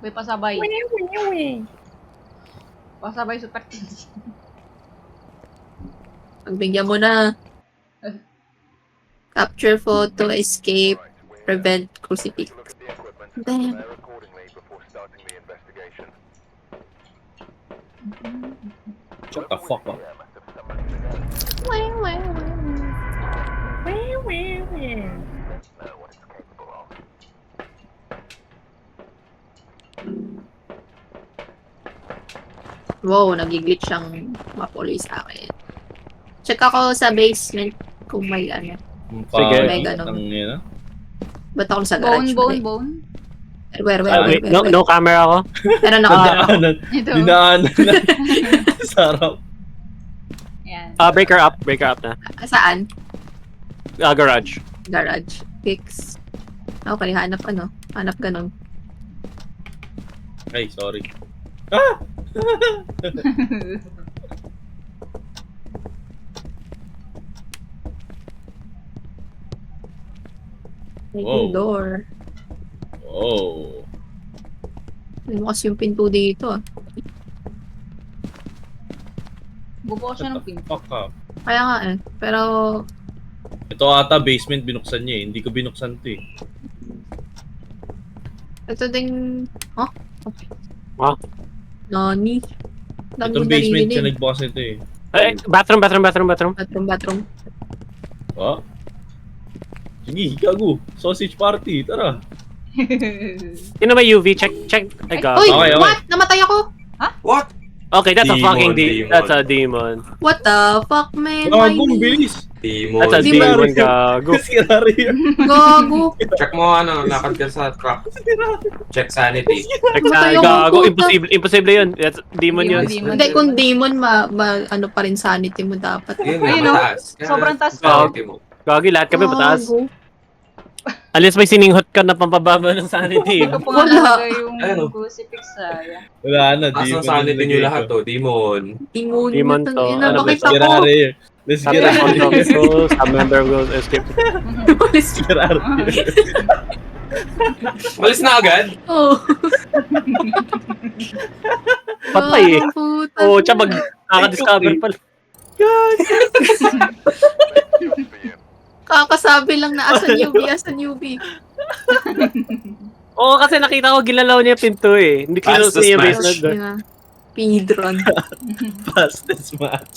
May pasabay. Pasabay super kids. Pagbigyan mo na. Capture photo, escape, prevent crucifix. Damn. Shut the fuck up. Wow, nag-glitch ang mapuloy sa akin. Check ako sa basement kung may ano. Sige. May ganun. Ang yun, Ba't ako sa garage? Bone. Where? Wait, no camera ako. Pero Dinaanan. Ito. Dinaanan na. Sarap. Yan. Breaker up na. Saan? Garage. Garage. Fix. Okay, hanap ano? Hanap ganun. Ay, sorry. Ah! May Wow. door. Oh. Limukas yung pinto dito ah. Bubukas siya Shut ng the pinto. fuck up. Kaya nga eh. Pero, Ito ata basement binuksan niya eh. Hindi ko binuksan to eh. ito ding... Oh? Ah? Nani? Dami Itong ko basement siya naririnig. nagbukas nito eh. Bathroom. Bathroom. Oh? Sige, gago. Sausage party. Tara. Sino may UV? Check. Ay, God. Uy! Okay. What? Namatay ako! What? Okay, that's a Demon, fucking demon. That's a demon. What the fuck, man? Gago, bilis. Demon. That's a Demon. demon, gago. Sirari yun. Gago! Check mo lakad ka sa truck. Check sanity. Check Matay sa ako, gago. puta. Imposible yun. That's demon yun. Demon. Hindi, kung demon, ano pa rin sanity mo dapat. Yun Ayun, nga, no? mataas. Kaya Sobrang taas. sanity mo. Gagi, lahat kami mataas. Gago. Unless may sininghot ka na pampababa ng sanity. Ito pa Wala. nga talaga yung Ayun, oh. crucifix sayang. Wala na. Taas ng sanity nyo lahat to, demon. Demon. Demon to. Ina, Ano, bakit Let's get ako? out of here. Let's Sabi get out ng of here. souls, a member will escape. Let's Get out of here. Malis na agad? Oh. Patay eh. Gago, puta. Oo, tsaka nakaka-discover pala. Kakasabi lang na as a newbie. Oo, kasi nakita ko gilalaw niya yung pinto eh. Hindi close Fastest niya yung match. basement. Yeah. Speedrun. Fastest match.